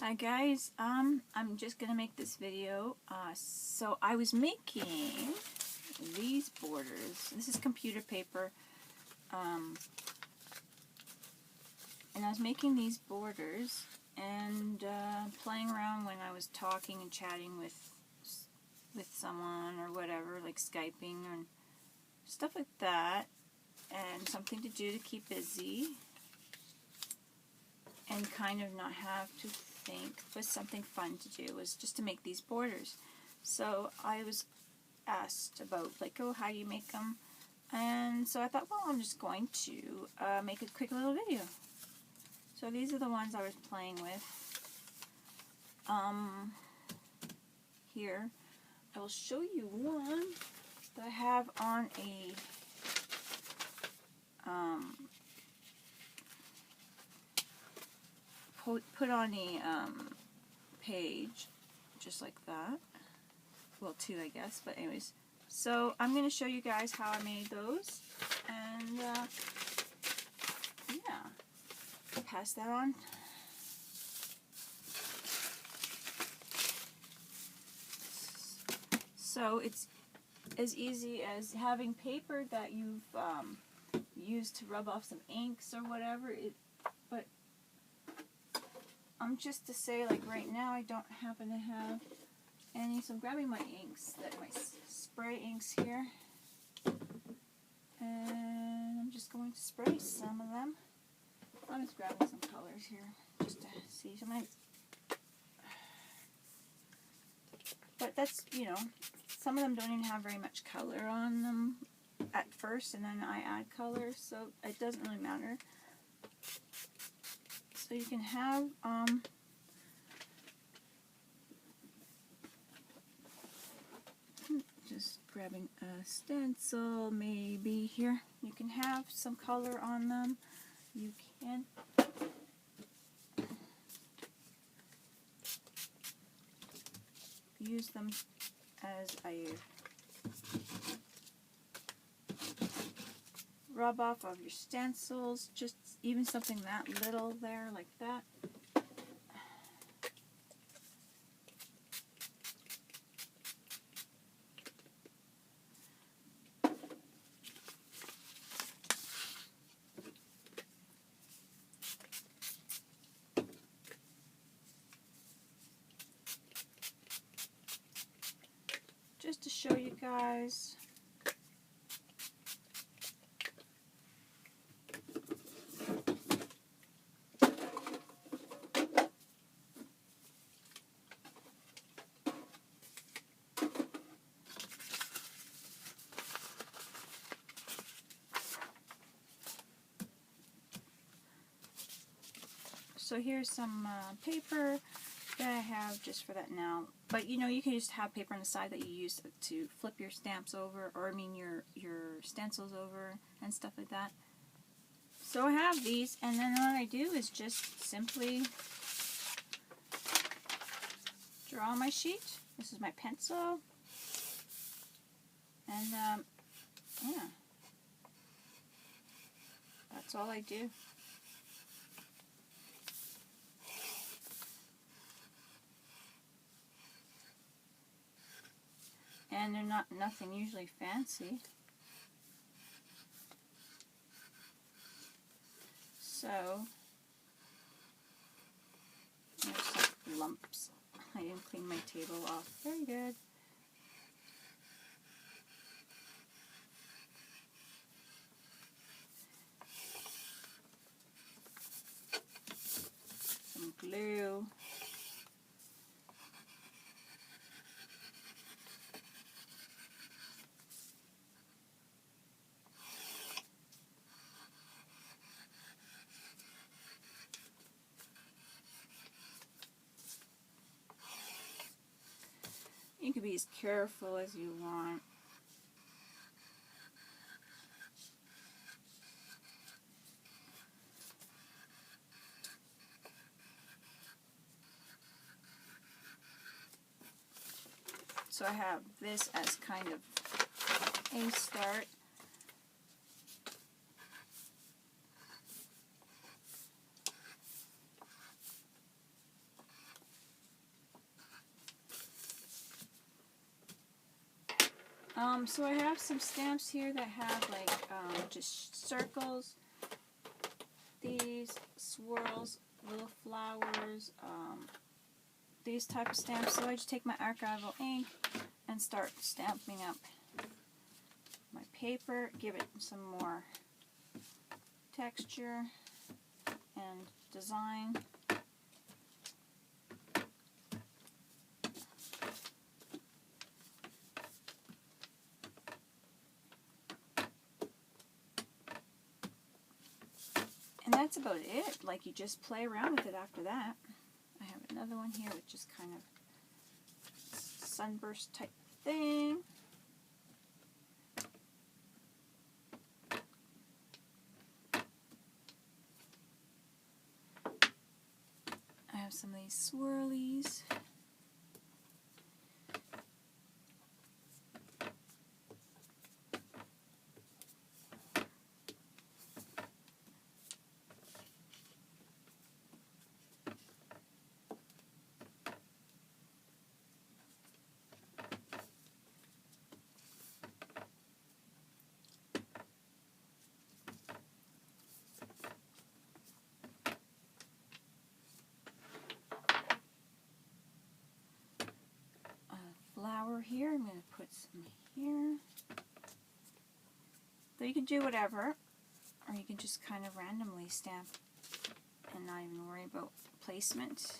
Hi guys, I'm just gonna make this video. So I was making these borders. This is computer paper, and I was making these borders and playing around when I was talking and chatting with someone or whatever, like Skyping and stuff like that, and something to do to keep busy and kind of not have to think, but something fun to do was just to make these borders. So I was asked about, like, oh, how do you make them? And so I thought, well, I'm just going to make a quick little video. So these are the ones I was playing with. Here, I will show you one that I have on a put on a page, just like that. Well, two, I guess, but anyways. So I'm going to show you guys how I made those, and yeah, pass that on. So it's as easy as having paper that you've used to rub off some inks or whatever. But just to say, like right now, I don't happen to have any, so I'm grabbing my inks, my spray inks here, and I'm just going to spray some of them. I'm just grabbing some colors here just to see some. But that's, you know, some of them don't even have very much color on them at first, and then I add color, so it doesn't really matter. So you can have just grabbing a stencil maybe here. You can have some color on them. You can use them as a rub off of your stencils, just even something that little there, like that. Just to show you guys. So here's some paper that I have just for that now. But you know, you can just have paper on the side that you use to flip your stamps over, or I mean your stencils over and stuff like that. So I have these, and then what I do is just simply draw on my sheet. This is my pencil, and yeah, that's all I do. And they're nothing usually fancy. So there's some lumps. I didn't clean my table off very good. Some glue. You can be as careful as you want. So I have this as kind of a start. So I have some stamps here that have like just circles, these swirls, little flowers, these type of stamps. So I just take my archival ink and start stamping up my paper, give it some more texture and design. And that's about it. Like, you just play around with it after that. I have another one here with just kind of sunburst type thing. I have some of these swirlies. Flower here. I'm going to put some here. So you can do whatever, or you can just kind of randomly stamp and not even worry about placement.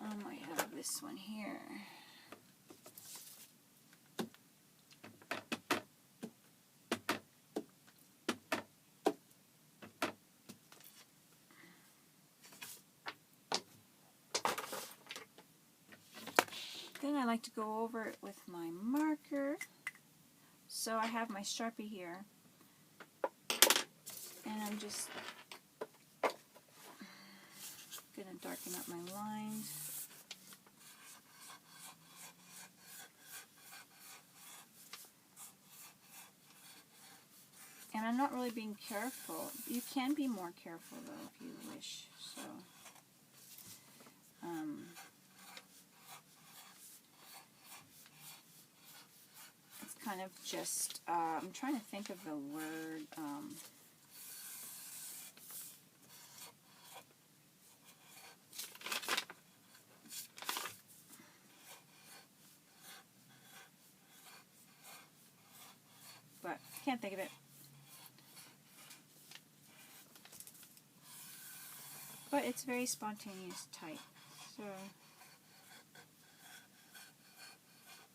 I have this one here. Then I like to go over it with my marker. So I have my Sharpie here, and I'm just going to darken up my lines. And I'm not really being careful. You can be more careful though if you wish. So it's kind of just, I'm trying to think of the word, but can't think of it. But it's very spontaneous type, so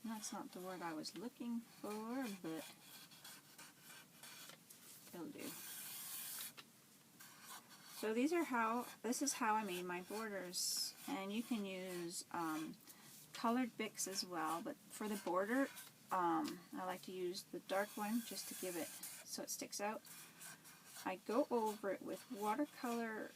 that's not the word I was looking for, but it'll do. So this is how I made my borders, and you can use colored Bics as well, but for the border, I like to use the dark one just to give it so it sticks out. I go over it with watercolor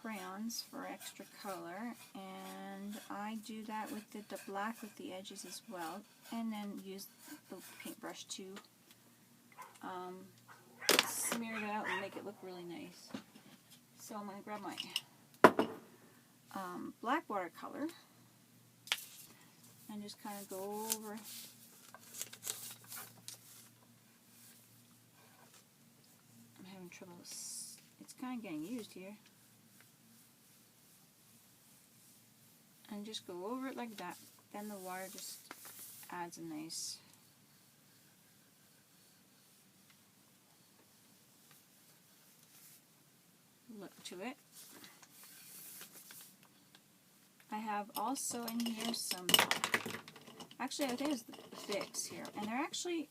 crayons for extra color, and I do that with the black with the edges as well, and then use the paintbrush to smear it out and make it look really nice. So I'm going to grab my black watercolor and just kind of go over. I'm having trouble. It's kind of getting used here. And just go over it like that. Then the water just adds a nice look to it. I have also in here some, actually I think it's the Bics here, and they're actually,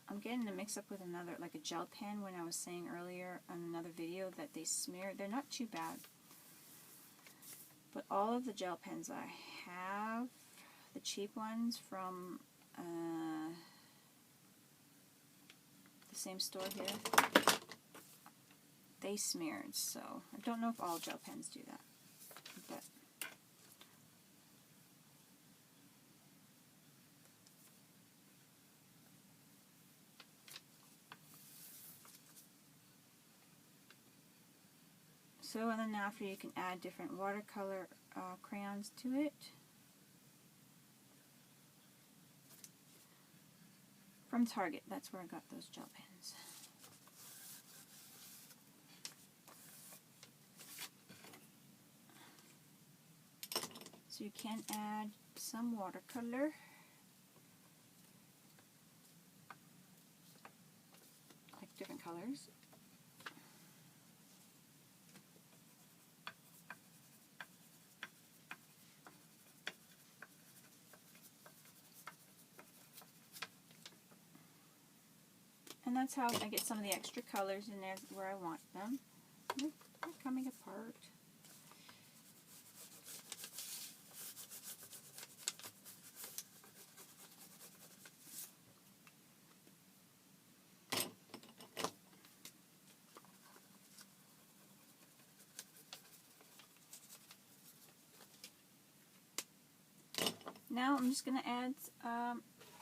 I'm getting them mixed up with another, like a gel pen when I was saying earlier on another video that they smear. They're not too bad. But all of the gel pens I have, the cheap ones from the same store here, they smeared, so I don't know if all gel pens do that. But So, and then after you can add different watercolor crayons to it. From Target, that's where I got those gel pens. So you can add some watercolor. Like different colors. And that's how I get some of the extra colors in there where I want them. They're coming apart. Now I'm just going to add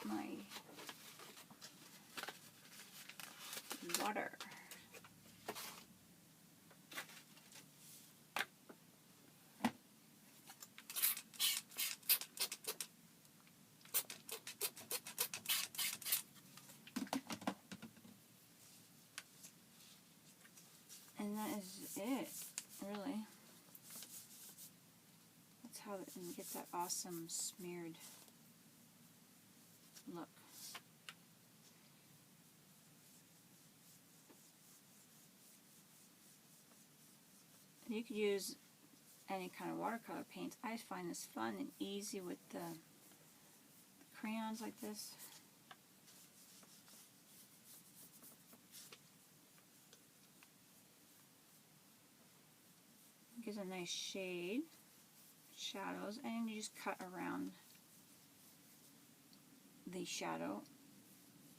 my water. And that is it, really. That's how it gets that awesome smeared look. You could use any kind of watercolor paints. I find this fun and easy with the crayons like this. It gives a nice shade, shadows, and you just cut around the shadow.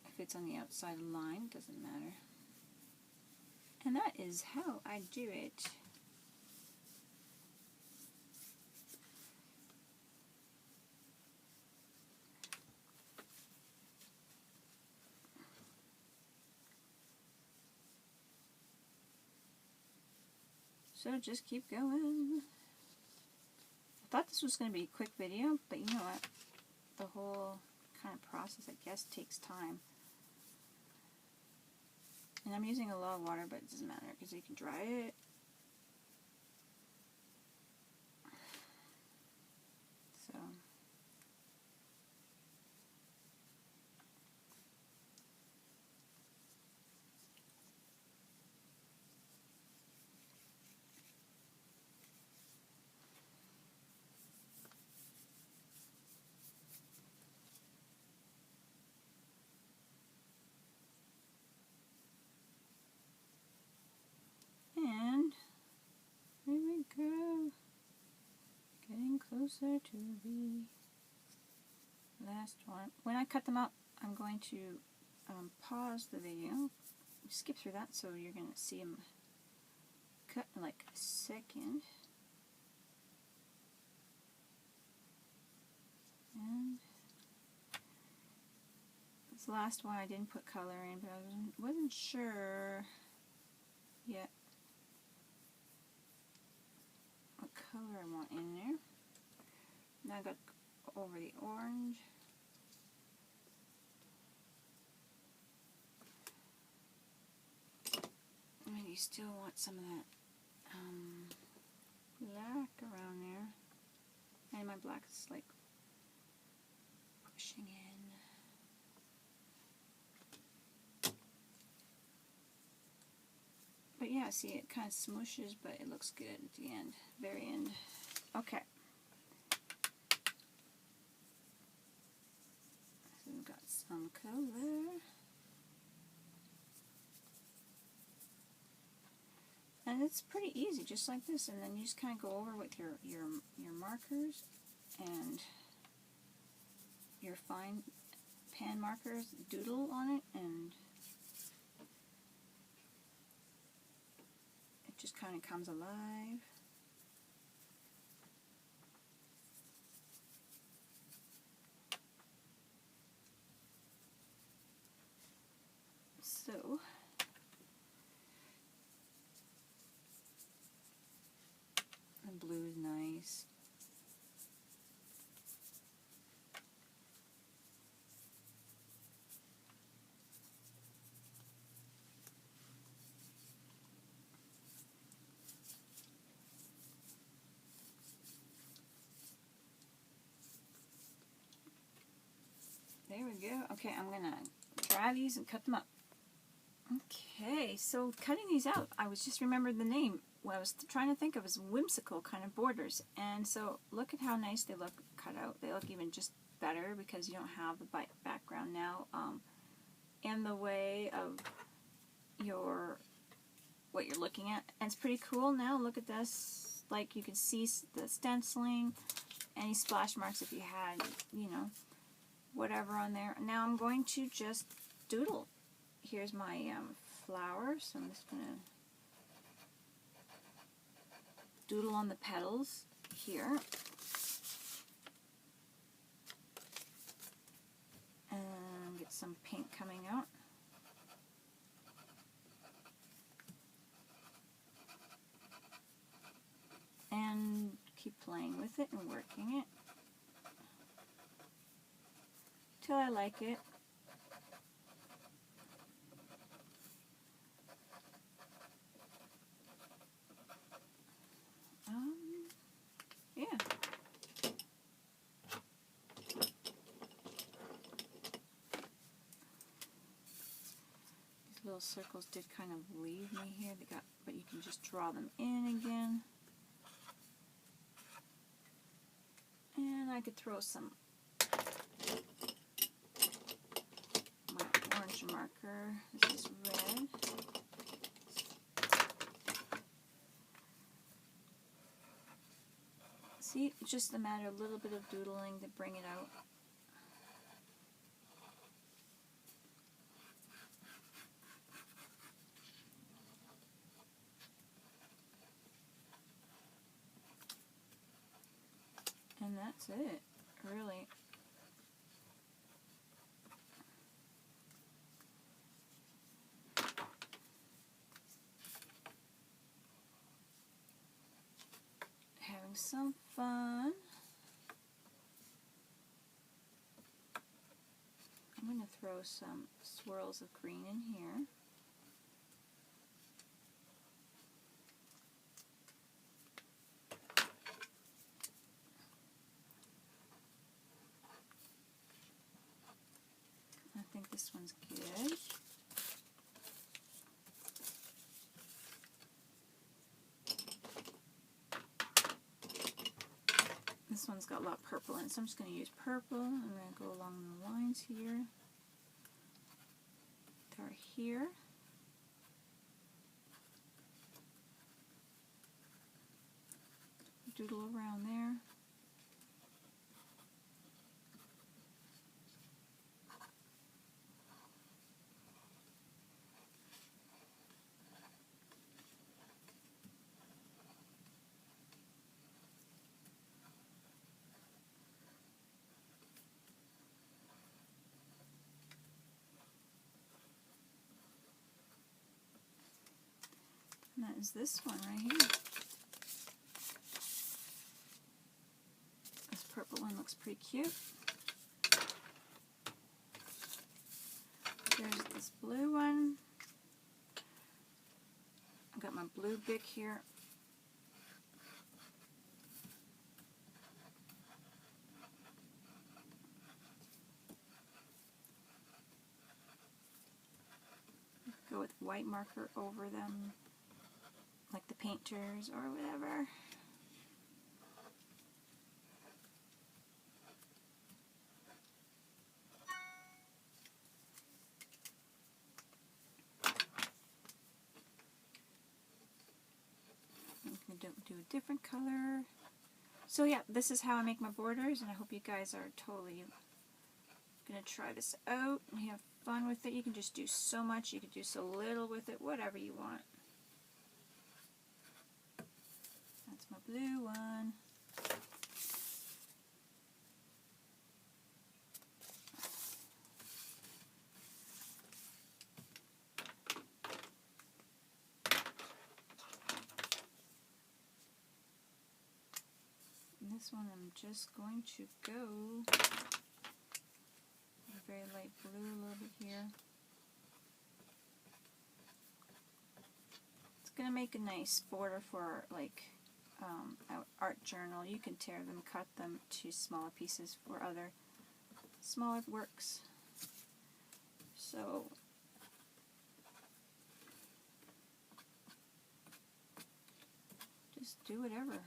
If it's on the outside line, doesn't matter. And that is how I do it. So just keep going. I thought this was going to be a quick video, but you know what? The whole kind of process, I guess, takes time. And I'm using a lot of water, but it doesn't matter because you can dry it. So. And here we go, getting closer to the last one. When I cut them out, I'm going to pause the video, skip through that, so you're going to see them cut in like a second. And this last one I didn't put color in, but I wasn't sure yet what color I want in there. Now I got over the orange. And you still want some of that black around there. And my black is like pushing in. But yeah, see, it kind of smooshes, but it looks good at the end, very end. Okay. So we've got some color. And it's pretty easy, just like this. And then you just kind of go over with your markers and your fine pan markers, doodle on it, and it just kind of comes alive. So we go. Okay, I'm going to dry these and cut them up. Okay, so cutting these out, I was just remembered the name. What I was trying to think of is whimsical kind of borders. And so look at how nice they look cut out. They look even just better because you don't have the background now in the way of what you're looking at. And it's pretty cool now. Look at this. Like you can see the stenciling, any splash marks if you had, you know, whatever on there. Now I'm going to just doodle. Here's my flower, so I'm just going to doodle on the petals here. And get some pink coming out. And keep playing with it and working it till I like it. Yeah. These little circles did kind of leave me here. But you can just draw them in again. And I could throw some my orange marker. This is red. See, it's just a matter of a little bit of doodling to bring it out. And that's it, really. Having some fun. I'm going to throw some swirls of green in here. I think this one's good. This one's got a lot of purple in it, so I'm just going to use purple. I'm going to go along the lines here. They're here. Doodle around there. And that is this one right here. This purple one looks pretty cute. There's this blue one. I've got my blue Bic here. Go with white marker over them, like the painters or whatever. I'm going to do a different color. So yeah, this is how I make my borders, and I hope you guys are totally going to try this out and have fun with it. You can just do so much, you can do so little with it, whatever you want. That's my blue one. And this one I'm just going to go with a very light blue a little bit here. It's going to make a nice border for like art journal. You can tear them, cut them to smaller pieces for other smaller works. So just do whatever.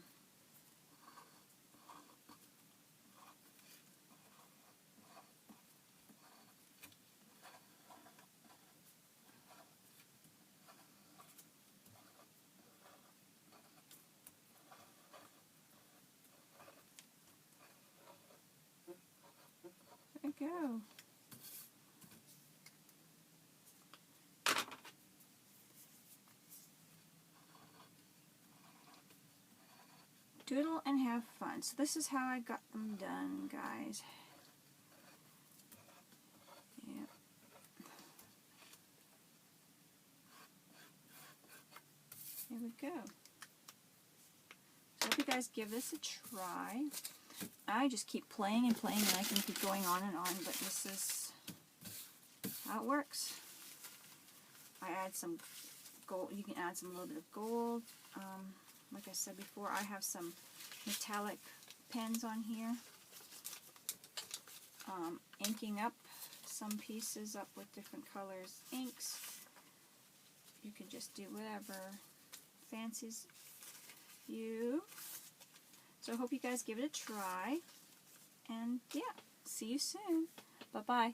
There we go. Doodle and have fun. So this is how I got them done, guys. Yeah. There we go. So I hope you guys give this a try. I just keep playing and playing, and I can keep going on and on, but this is how it works. I add some gold. You can add some little bit of gold. Like I said before, I have some metallic pens on here. Inking up some pieces up with different colors inks. You can just do whatever fancies you. So I hope you guys give it a try. And yeah, see you soon. Bye-bye.